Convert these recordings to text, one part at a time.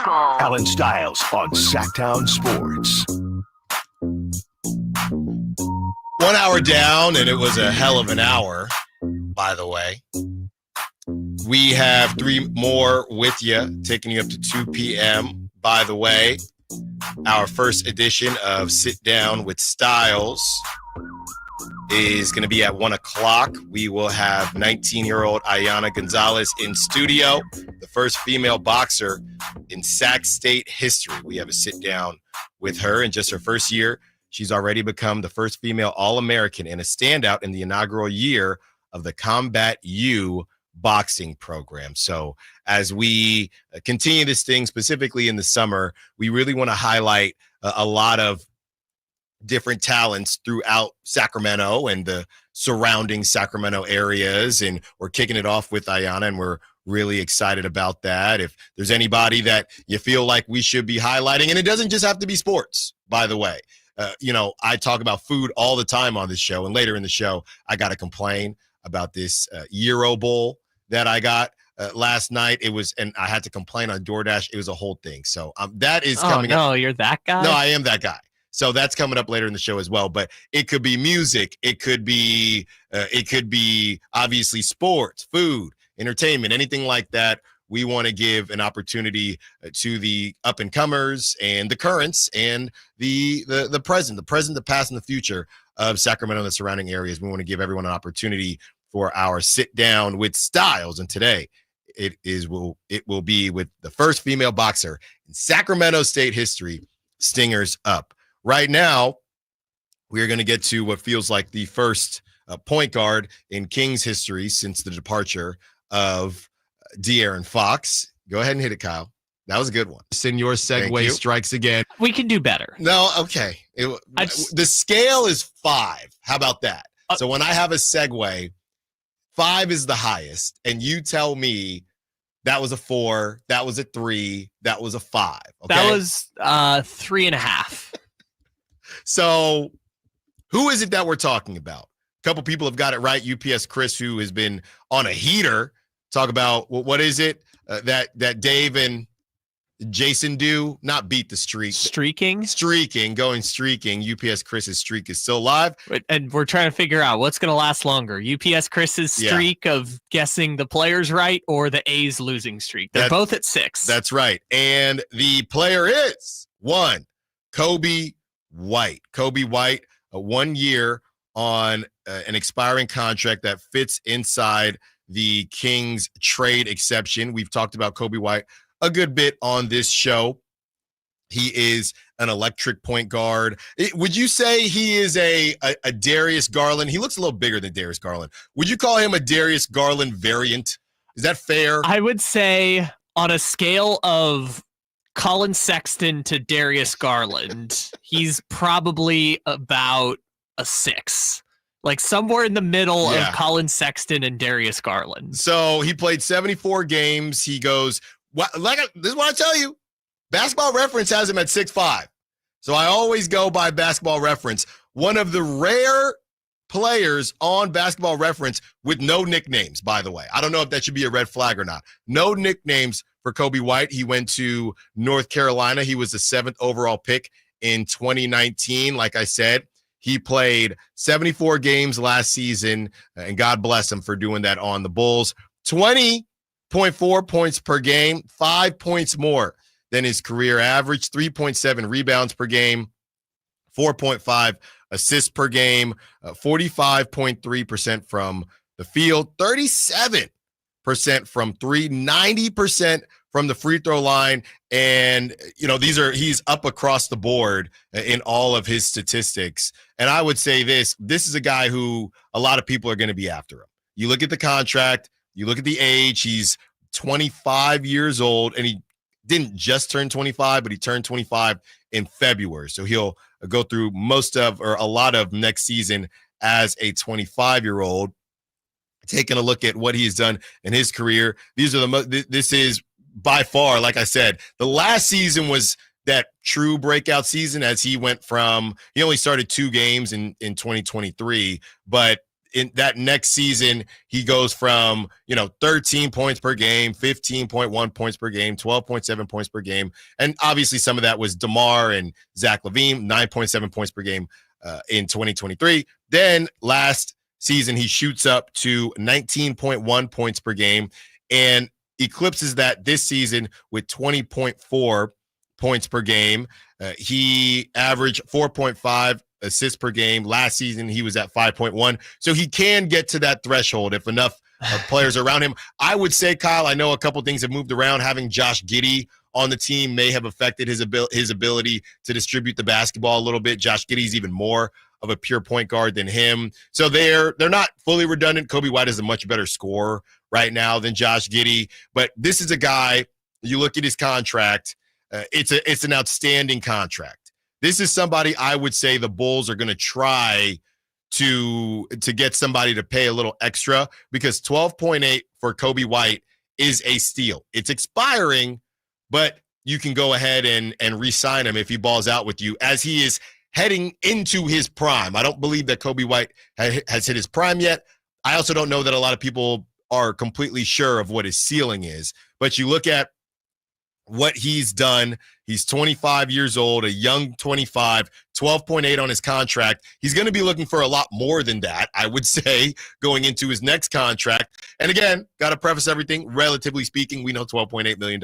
Alan Stiles on Sactown Sports. 1 hour down, and it was a hell of an hour, by the way. We have 3 more with you, taking you up to 2 p.m. By the way, our first edition of Sit Down with Stiles is going to be at 1 o'clock. We will have 19-year-old Ayana Gonzalez in studio, the first female boxer in Sac State history. We have a sit down with her in just her first year. She's already become the first female All-American and a standout in the inaugural year of the Combat U boxing program. So as we continue this thing, specifically in the summer, we really want to highlight a lot of different talents throughout Sacramento and the surrounding Sacramento areas. And we're kicking it off with Ayana, and we're really excited about that. If there's anybody that you feel like we should be highlighting, and it doesn't just have to be sports, by the way. I talk about food all the time on this show, and later in the show, I got to complain about this Euro Bowl that I got last night. And I had to complain on DoorDash. It was a whole thing. So that is coming up. Oh, no, you're that guy? No, I am that guy. So that's coming up later in the show as well. But it could be music. It could be obviously sports, food, entertainment, anything like that. We want to give an opportunity to the up-and-comers and the currents and the present, the past, and the future of Sacramento and the surrounding areas. We want to give everyone an opportunity for our sit down with Stiles. And today it will be with the first female boxer in Sacramento State history, Stingers Up. Right now, we're going to get to what feels like the first point guard in Kings history since the departure of De'Aaron Fox. Go ahead and hit it, Kyle. That was a good one. Senor segue strikes again. We can do better. No, okay. The scale is 5. How about that? So when I have a segue, 5 is the highest, and you tell me that was a 4, that was a 3, that was a 5. Okay? That was 3.5. So who is it that we're talking about? A couple people have got it right. UPS Chris, who has been on a heater, talk about what is it that Dave and Jason do? Not beat the streak. Streaking. UPS Chris's streak is still alive. And we're trying to figure out what's going to last longer. UPS Chris's streak of guessing the players right, or the A's losing streak. They're both at 6. That's right. And the player is 1, Coby White. Coby White, 1 year on an expiring contract that fits inside the Kings trade exception. We've talked about Coby White a good bit on this show. He is an electric point guard. Would you say he is a Darius Garland? He looks a little bigger than Darius Garland. Would you call him a Darius Garland variant? Is that fair? I would say on a scale of Colin Sexton to Darius Garland, he's probably about a 6. Like somewhere in the middle of Colin Sexton and Darius Garland. So he played 74 games. He goes, this is what I tell you. Basketball Reference has him at 6'5". So I always go by Basketball Reference. One of the rare players on Basketball Reference with no nicknames, by the way. I don't know if that should be a red flag or not. No nicknames for Coby White. He went to North Carolina. He was the 7th overall pick in 2019. Like I said, he played 74 games last season, and God bless him for doing that on the Bulls. 20.4 points per game, 5 points more than his career average, 3.7 rebounds per game, 4.5 assists per game, 45.3% from the field, 37% from 3, 90% from the free throw line. And, he's up across the board in all of his statistics. And I would say this is a guy who a lot of people are going to be after him. You look at the contract, you look at the age, he's 25 years old, and he didn't just turn 25, but he turned 25 in February. So he'll go through a lot of next season as a 25-year-old. Taking a look at what he's done in his career, this is by far, like I said, the last season was that true breakout season, as he only started 2 games in 2023, but in that next season, he goes from, 13 points per game, 15.1 points per game, 12.7 points per game. And obviously some of that was DeMar and Zach LaVine, 9.7 points per game in 2023. Then last season, he shoots up to 19.1 points per game and eclipses that this season with 20.4 points per game. He averaged 4.5 assists per game. Last season, he was at 5.1. So he can get to that threshold if enough players are around him. I would say, Kyle, I know a couple things have moved around. Having Josh Giddey on the team may have affected his ability to distribute the basketball a little bit. Josh Giddey's even more of a pure point guard than him. So they're not fully redundant. Coby White is a much better scorer right now than Josh Giddey. But this is a guy, you look at his contract, it's an outstanding contract. This is somebody I would say the Bulls are going to try to get somebody to pay a little extra, because 12.8 for Coby White is a steal. It's expiring, but you can go ahead and re-sign him if he balls out with you as he is heading into his prime. I don't believe that Coby White has hit his prime yet. I also don't know that a lot of people are completely sure of what his ceiling is, but you look at what he's done. He's 25 years old, a young 25, 12.8 on his contract. He's going to be looking for a lot more than that, I would say, going into his next contract. And again, got to preface everything, relatively speaking, we know $12.8 million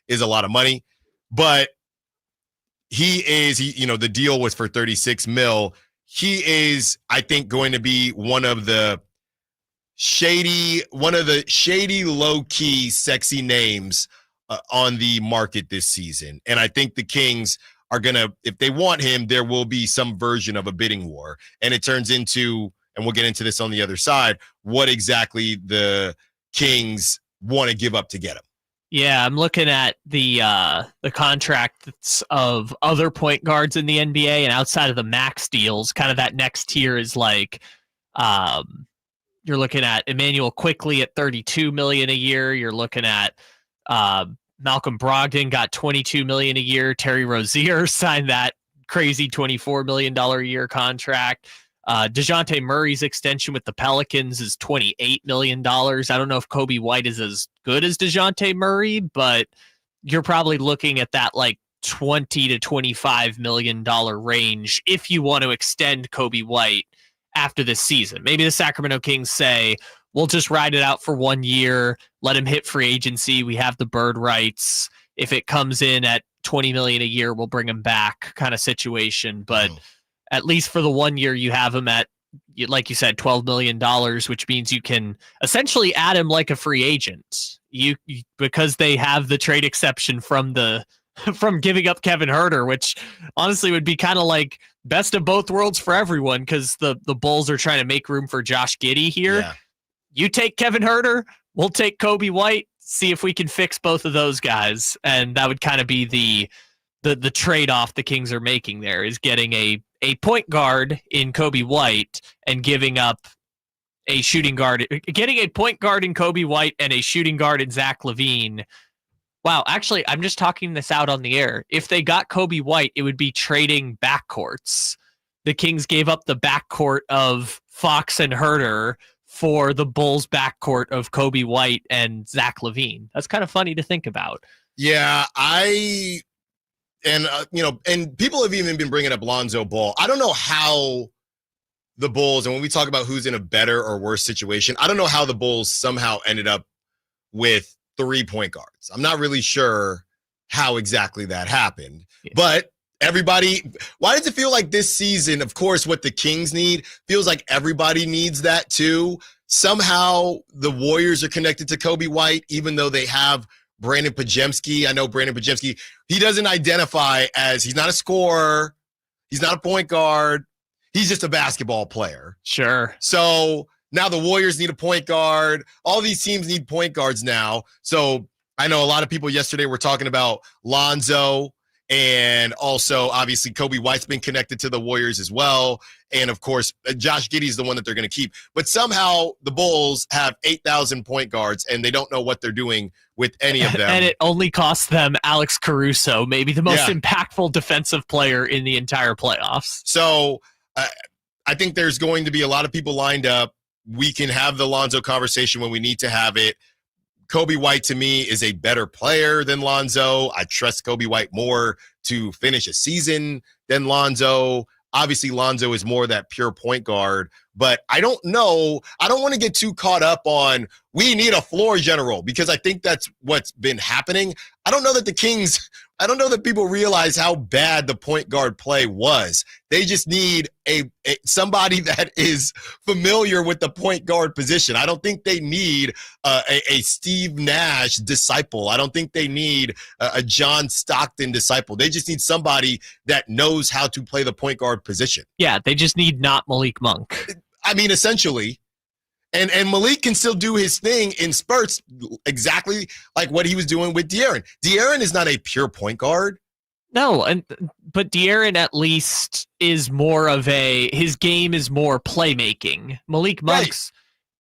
is a lot of money, but the deal was for 36 mil. He is, I think, going to be one of the shady, low-key, sexy names on the market this season. And I think the Kings are going to, if they want him, there will be some version of a bidding war. And it turns into, and we'll get into this on the other side, what exactly the Kings want to give up to get him. Yeah, I'm looking at the contracts of other point guards in the NBA, and outside of the max deals, kind of that next tier is like, you're looking at Emmanuel Quickley at $32 million a year. You're looking at Malcolm Brogdon got $22 million a year. Terry Rozier signed that crazy $24 million a year contract. DeJounte Murray's extension with the Pelicans is $28 million. I don't know if Coby White is as good as DeJounte Murray, but you're probably looking at that like $20 to $25 million range if you want to extend Coby White after this season. Maybe the Sacramento Kings say, we'll just ride it out for 1 year, let him hit free agency. We have the bird rights. If it comes in at $20 million a year, we'll bring him back kind of situation. But at least for the 1 year, you have him at, like you said, $12 million, which means you can essentially add him like a free agent. You because they have the trade exception from giving up Kevin Huerter, which honestly would be kind of like best of both worlds for everyone, because the Bulls are trying to make room for Josh Giddey here. Yeah. You take Kevin Huerter, we'll take Coby White, see if we can fix both of those guys. And that would kind of be the trade-off the Kings are making there, is getting a point guard in Coby White and giving up a shooting guard, getting a point guard in Coby White and a shooting guard in Zach LaVine. Wow, actually, I'm just talking this out on the air. If they got Coby White, it would be trading backcourts. The Kings gave up the backcourt of Fox and Huerter for the Bulls backcourt of Coby White and Zach LaVine. That's kind of funny to think about. Yeah, and people have even been bringing up Lonzo Ball. I don't know how the Bulls, and when we talk about who's in a better or worse situation, I don't know how the Bulls somehow ended up with 3 point guards. I'm not really sure how exactly that happened, but why does it feel like this season, of course, what the Kings need feels like everybody needs that too? Somehow the Warriors are connected to Coby White, even though they have Brandon Podziemski. I know Brandon Podziemski, he doesn't identify as, he's not a scorer. He's not a point guard. He's just a basketball player. Sure. So now the Warriors need a point guard. All these teams need point guards now. So I know a lot of people yesterday were talking about Lonzo, and also obviously Coby White's been connected to the Warriors as well. And of course, Josh Giddey's the one that they're going to keep. But somehow the Bulls have 8,000 point guards and they don't know what they're doing with any of them. And it only costs them Alex Caruso, maybe the most impactful defensive player in the entire playoffs. So I think there's going to be a lot of people lined up we can have the Lonzo conversation when we need to have it. Coby White, to me, is a better player than Lonzo. I trust Coby White more to finish a season than Lonzo. Obviously, Lonzo is more that pure point guard, but I don't know. I don't want to get too caught up on we need a floor general because I think that's what's been happening. I don't know that the Kings, I don't know that people realize how bad the point guard play was. They just need a somebody that is familiar with the point guard position. I don't think they need a Steve Nash disciple. I don't think they need a John Stockton disciple. They just need somebody that knows how to play the point guard position. Yeah, they just need not Malik Monk. I mean, essentially. And Malik can still do his thing in spurts exactly like what he was doing with De'Aaron. De'Aaron is not a pure point guard. No, but De'Aaron at least is more of his game is more playmaking. Malik Monk's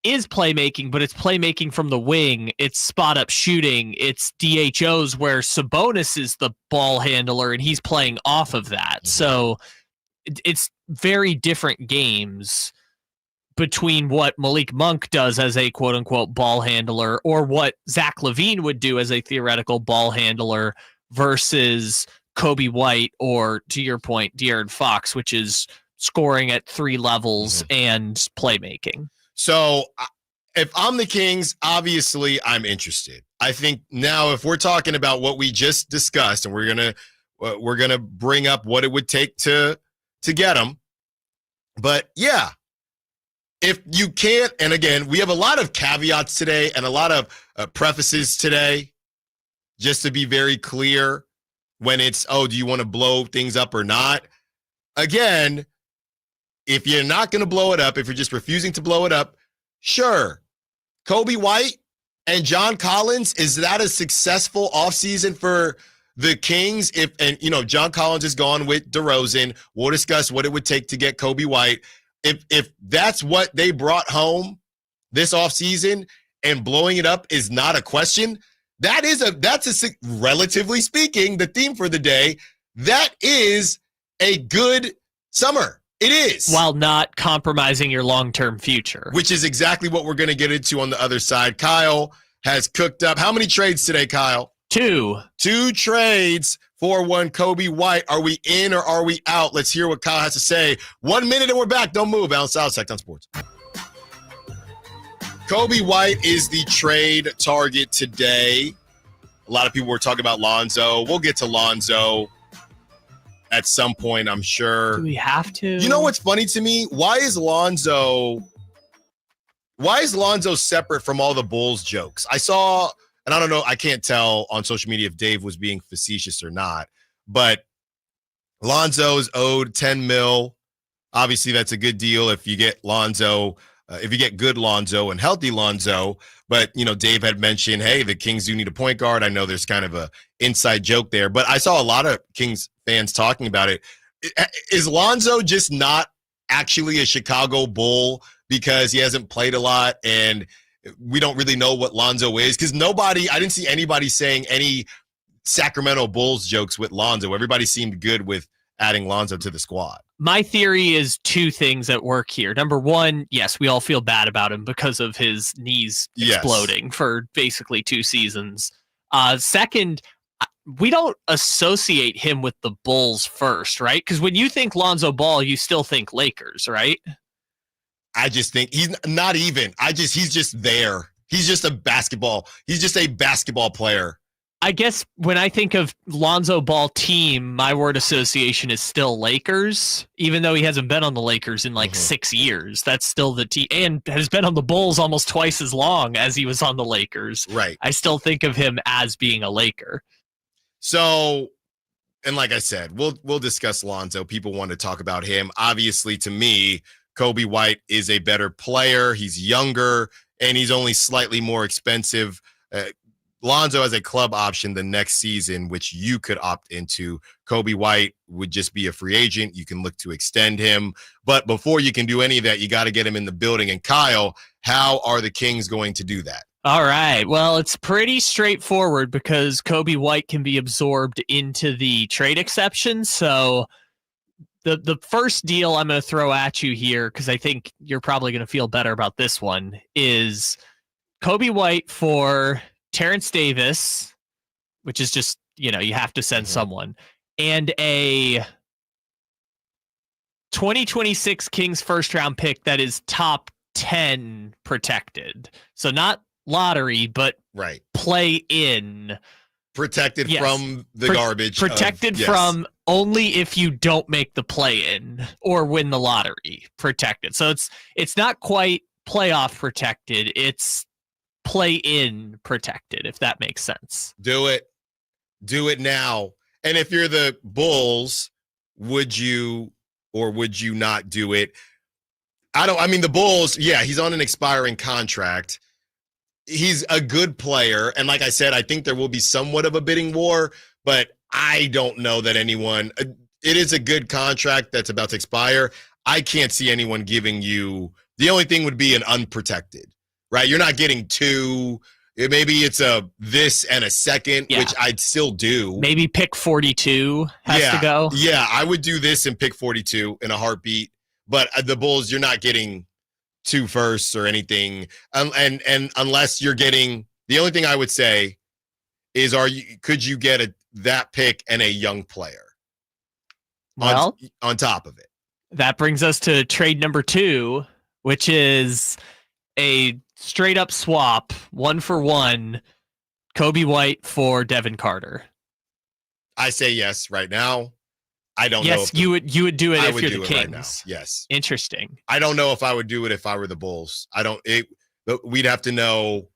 is playmaking, but it's playmaking from the wing. It's spot up shooting. It's DHOs where Sabonis is the ball handler and he's playing off of that. Mm-hmm. So it's very different games between what Malik Monk does as a quote-unquote ball handler or what Zach LaVine would do as a theoretical ball handler versus Coby White or, to your point, De'Aaron Fox, which is scoring at 3 levels and playmaking. So if I'm the Kings, obviously I'm interested. I think now if we're talking about what we just discussed and we're gonna bring up what it would take to get them, but yeah, if you can't, and again, we have a lot of caveats today and a lot of prefaces today, just to be very clear when it's, oh, do you want to blow things up or not? Again, if you're not going to blow it up, if you're just refusing to blow it up, sure. Coby White and John Collins, is that a successful offseason for the Kings? John Collins is gone with DeRozan. We'll discuss what it would take to get Coby White. If that's what they brought home this offseason and blowing it up is not a question, that's relatively speaking, the theme for the day, that is a good summer. It is. While not compromising your long-term future. Which is exactly what we're going to get into on the other side. Kyle has cooked up. How many trades today, Kyle? 2. 2 trades for one Coby White. Are we in or are we out? Let's hear what Kyle has to say. 1 minute and we're back. Don't move. Alan Stiles, Sactown Sports. Coby White is the trade target today. A lot of people were talking about Lonzo. We'll get to Lonzo at some point, I'm sure. Do we have to? You know what's funny to me? Why is Lonzo separate from all the Bulls jokes? I saw, and I don't know, I can't tell on social media if Dave was being facetious or not, but Lonzo's owed $10 million. Obviously, that's a good deal if you get Lonzo, if you get good Lonzo and healthy Lonzo. But, Dave had mentioned, hey, the Kings do need a point guard. I know there's kind of a inside joke there, but I saw a lot of Kings fans talking about it. Is Lonzo just not actually a Chicago Bull because he hasn't played a lot and we don't really know what Lonzo is? Because I didn't see anybody saying any Sacramento Bulls jokes with Lonzo. Everybody seemed good with adding Lonzo to the squad. My theory is 2 things at work here. Number one, yes, we all feel bad about him because of his knees exploding for basically 2 seasons. Second, we don't associate him with the Bulls first, right? Because when you think Lonzo Ball, you still think Lakers, right? I just think he's not even. He's just there. He's just a basketball player. I guess when I think of Lonzo Ball team, my word association is still Lakers, even though he hasn't been on the Lakers in 6 years. That's still the team, and has been on the Bulls almost twice as long as he was on the Lakers. Right. I still think of him as being a Laker. So, and like I said, we'll discuss Lonzo. People want to talk about him. Obviously, to me, Coby White is a better player. He's younger, and he's only slightly more expensive. Lonzo has a club option the next season, which you could opt into. Coby White would just be a free agent. You can look to extend him. But before you can do any of that, you got to get him in the building. And Kyle, how are the Kings going to do that? All right. Well, it's pretty straightforward because Coby White can be absorbed into the trade exception. So The first deal I'm going to throw at you here, because I think you're probably going to feel better about this one, is Coby White for Terrence Davis, which is just, you have to send someone, and a 2026 Kings first round pick that is top 10 protected. So not lottery, but play in. Protected from the garbage. Protected from only if you don't make the play in or win the lottery. Protected. So it's not quite playoff protected. It's play in protected, if that makes sense. Do it. Do it now. And if you're the Bulls, would you or would you not do it? The Bulls, he's on an expiring contract. He's a good player. And like I said, I think there will be somewhat of a bidding war, but I don't know that anyone, it is a good contract that's about to expire. I can't see anyone giving you, the only thing would be an unprotected, right? You're not getting two. Maybe it's a this and a second, which I'd still do. Maybe pick 42 has to go. Yeah, I would do this and pick 42 in a heartbeat. But the Bulls, you're not getting 2 firsts or anything. And unless you're getting, the only thing I would say is, could you get that pick and a young player on top of it? That brings us to trade number 2, which is a straight up swap, 1-for-1, Coby White for Devin Carter. I say yes right now. I don't know. Yes, you would do it if you're the Kings. Right now. Yes. Interesting. I don't know if I would do it if I were the Bulls. We'd have to know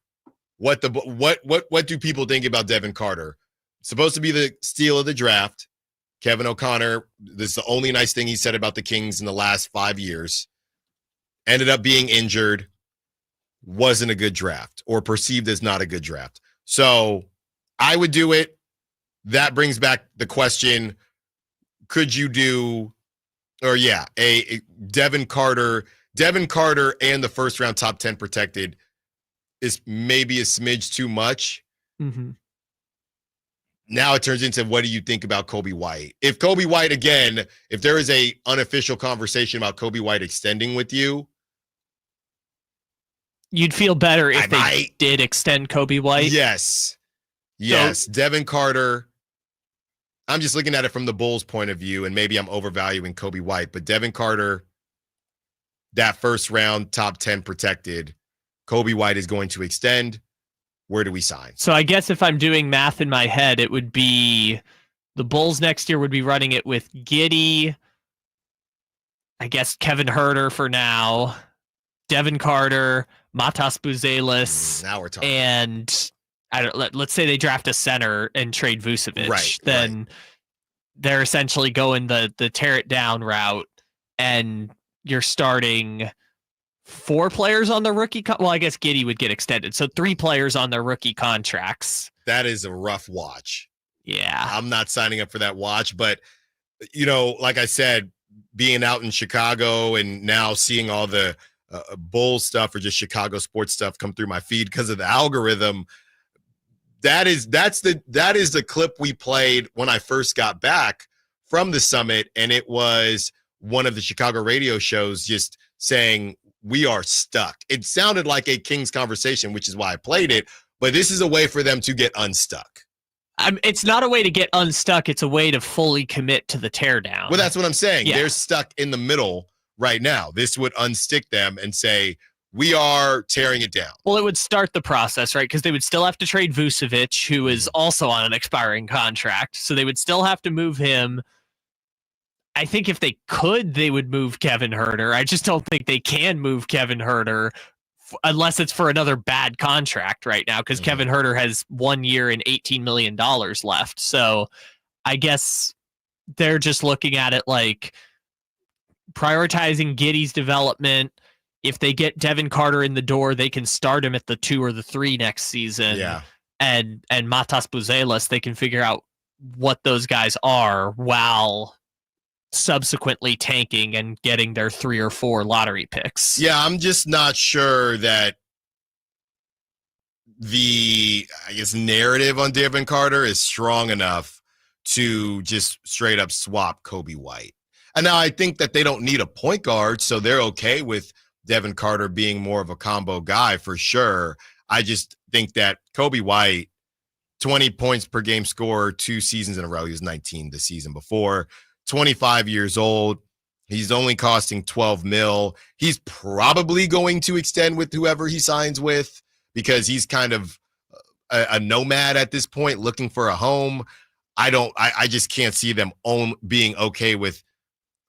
what do people think about Devin Carter? Supposed to be the steal of the draft. Kevin O'Connor, this is the only nice thing he said about the Kings in the last 5 years. Ended up being injured. Wasn't a good draft, or perceived as not a good draft. So I would do it. That brings back the question, could you do, a Devin Carter and the first round top 10 protected is maybe a smidge too much. Mm-hmm. Now it turns into, what do you think about Coby White? If Coby White, again, if there is a unofficial conversation about Coby White extending with you, you'd feel better if they did extend Coby White. Yes. So, Devin Carter. I'm just looking at it from the Bulls' point of view, and maybe I'm overvaluing Coby White, but Devin Carter, that first round top 10 protected, Coby White is going to extend. Where do we sign? So I guess if I'm doing math in my head, it would be the Bulls next year would be running it with Giddey, I guess Kevin Huerter for now, Devin Carter, Matas Buzelis, now we're talking. And let's say they draft a center and trade Vucevic. Then they're essentially going the tear it down route, and you're starting 4 players on the rookie. Well, I guess Giddey would get extended. So 3 players on their rookie contracts. That is a rough watch. Yeah. I'm not signing up for that watch, but like I said, being out in Chicago and now seeing all the Bulls stuff or just Chicago sports stuff come through my feed because of the algorithm. That is the clip we played when I first got back from the summit, and it was one of the Chicago radio shows just saying, we are stuck. It sounded like a Kings conversation, which is why I played it, but this is a way for them to get unstuck. It's not a way to get unstuck. It's a way to fully commit to the teardown. Well, that's what I'm saying. Yeah. They're stuck in the middle right now. This would unstick them and say, we are tearing it down. Well, it would start the process, right? Because they would still have to trade Vucevic, who is also on an expiring contract. So they would still have to move him. I think if they could, they would move Kevin Huerter. I just don't think they can move Kevin Huerter unless it's for another bad contract right now, because Kevin Huerter has 1 year and $18 million left. So I guess they're just looking at it like prioritizing Giddey's development. If they get Devin Carter in the door, they can start him at the 2 or the 3 next season. Yeah. And Matas Buzelis, they can figure out what those guys are while subsequently tanking and getting their 3 or 4 lottery picks. Yeah, I'm just not sure that the, narrative on Devin Carter is strong enough to just straight up swap Coby White. And now I think that they don't need a point guard, so they're okay with Devin Carter being more of a combo guy for sure. I just think that Coby White, 20 points per game scorer 2 seasons in a row. He was 19 the season before. 25 years old. He's only costing $12 million. He's probably going to extend with whoever he signs with because he's kind of a nomad at this point, looking for a home. I just can't see them being okay with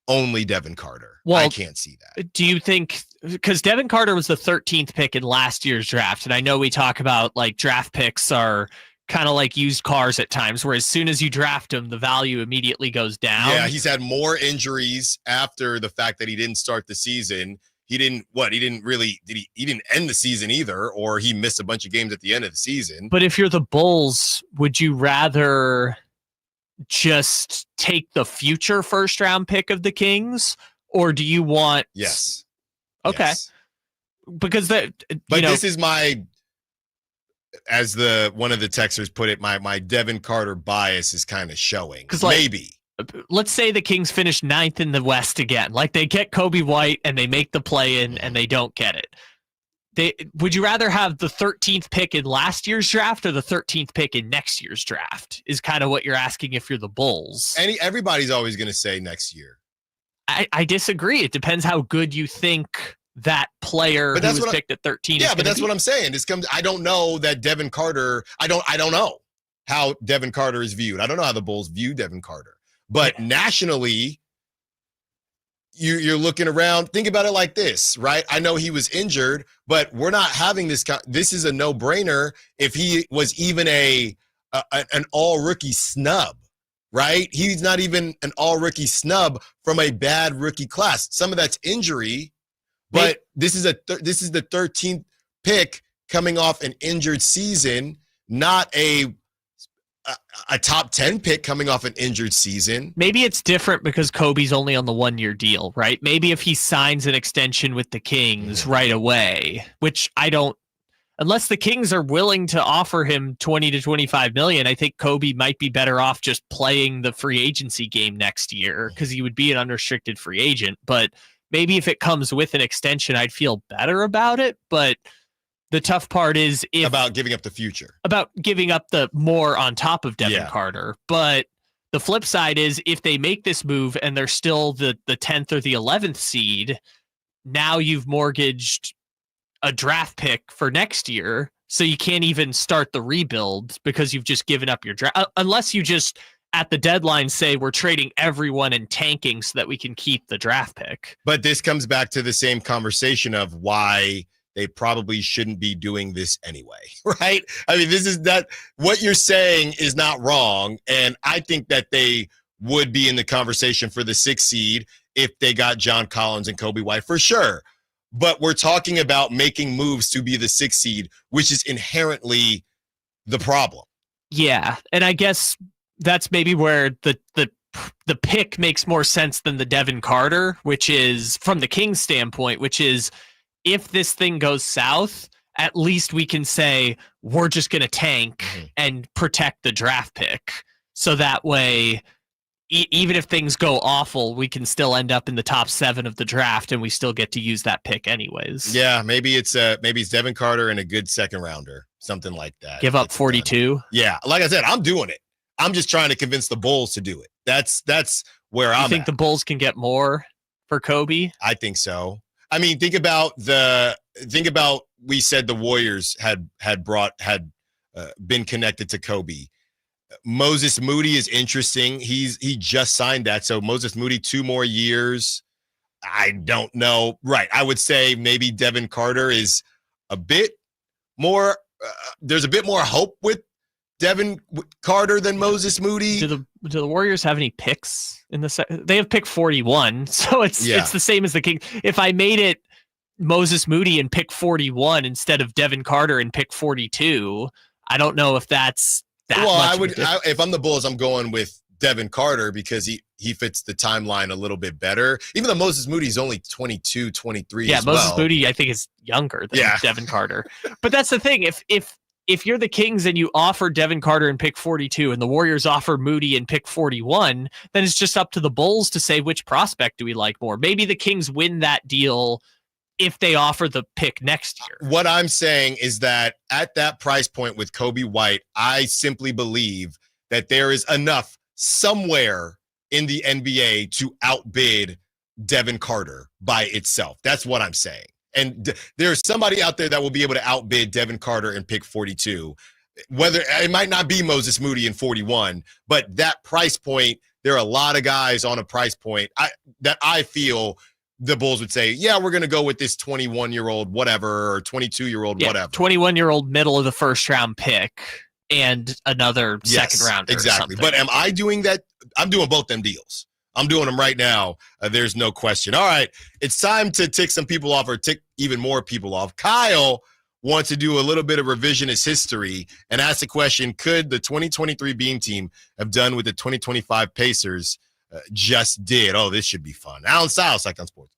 only Devin Carter. Well, I can't see that. Do you think, because Devin Carter was the 13th pick in last year's draft, and I know we talk about like draft picks are kind of like used cars at times, where as soon as you draft them, the value immediately goes down. Yeah, he's had more injuries after the fact that he didn't start the season. He didn't end the season either, or he missed a bunch of games at the end of the season. But if you're the Bulls, would you rather just take the future first round pick of the Kings, or do you want? Yes. Okay. Yes. Because this is my, as one of the texters put it, my Devin Carter bias is kind of showing. Because maybe. Let's say the Kings finish 9th in the West again. Like they get Coby White and they make the play-in and they don't get it. Would you rather have the 13th pick in last year's draft or the 13th pick in next year's draft? Is kind of what you're asking if you're the Bulls. Everybody's always going to say next year. I disagree. It depends how good you think that player who was picked at 13. Yeah, but that's what I'm saying. I don't know that Devin Carter. I don't know how Devin Carter is viewed. I don't know how the Bulls view Devin Carter. But nationally, you're looking around. Think about it like this, right? I know he was injured, but we're not having this. This is a no-brainer. If he was even an all-rookie snub, right? He's not even an all-rookie snub from a bad rookie class. Some of that's injury, but this is the 13th pick coming off an injured season, not a top 10 pick coming off an injured season. Maybe it's different because Kobe's only on the 1-year deal, right? Maybe if he signs an extension with the Kings right away, which I don't, unless the Kings are willing to offer him 20 to 25 million, I think Coby might be better off just playing the free agency game next year because he would be an unrestricted free agent. But maybe if it comes with an extension, I'd feel better about it. But the tough part is about giving up the future, about giving up the more on top of Devin Carter. But the flip side is if they make this move and they're still the 10th or the 11th seed, now you've mortgaged a draft pick for next year. So you can't even start the rebuild because you've just given up your draft, unless you just at the deadline say we're trading everyone and tanking so that we can keep the draft pick. But this comes back to the same conversation of why they probably shouldn't be doing this anyway, right? I mean, what you're saying is not wrong. And I think that they would be in the conversation for the 6th seed if they got John Collins and Coby White for sure. But we're talking about making moves to be the 6th seed, which is inherently the problem. Yeah. And I guess that's maybe where the pick makes more sense than the Devin Carter, which is from the Kings standpoint, which is, if this thing goes south, at least we can say we're just going to tank and protect the draft pick. So that way, even if things go awful, we can still end up in the top 7 of the draft and we still get to use that pick anyways. Yeah, maybe it's Devin Carter and a good second rounder, something like that. Give up 42. Yeah, like I said, I'm doing it. I'm just trying to convince the Bulls to do it. That's where I'm at. You think the Bulls can get more for Coby? I think so. I mean, think about we said the Warriors had been connected to Coby. Moses Moody is interesting. He just signed that. So Moses Moody, 2 more years. I don't know. Right. I would say maybe Devin Carter is a bit more. There's a bit more hope with Devin Carter than Moses Moody. Do the Warriors have any picks in the they have pick 41, so it's the same as the Kings. If I made it Moses Moody and pick 41 instead of Devin Carter and pick 42, I don't know if that's that much. If I'm the Bulls, I'm going with Devin Carter because he fits the timeline a little bit better. Even though Moses Moody's only 22, 23 as well. Yeah, Moses Moody I think is younger than Devin Carter. But that's the thing. If if you're the Kings and you offer Devin Carter and pick 42 and the Warriors offer Moody and pick 41, then it's just up to the Bulls to say which prospect do we like more. Maybe the Kings win that deal if they offer the pick next year. What I'm saying is that at that price point with Coby White, I simply believe that there is enough somewhere in the NBA to outbid Devin Carter by itself. That's what I'm saying. And there's somebody out there that will be able to outbid Devin Carter and pick 42. Whether it might not be Moses Moody in 41, but that price point, there are a lot of guys on a price point that I feel the Bulls would say, yeah, we're going to go with this 21-year-old whatever or 22-year-old whatever. 21-year-old middle of the first round pick and another second rounder. Exactly. But am I doing that? I'm doing both them deals. I'm doing them right now. There's no question. All right. It's time to tick some people off or tick even more people off. Kyle wants to do a little bit of revisionist history and ask the question, could the 2023 Beam team have done what the 2025 Pacers just did? Oh, this should be fun. Alan Stiles, Sactown Sports.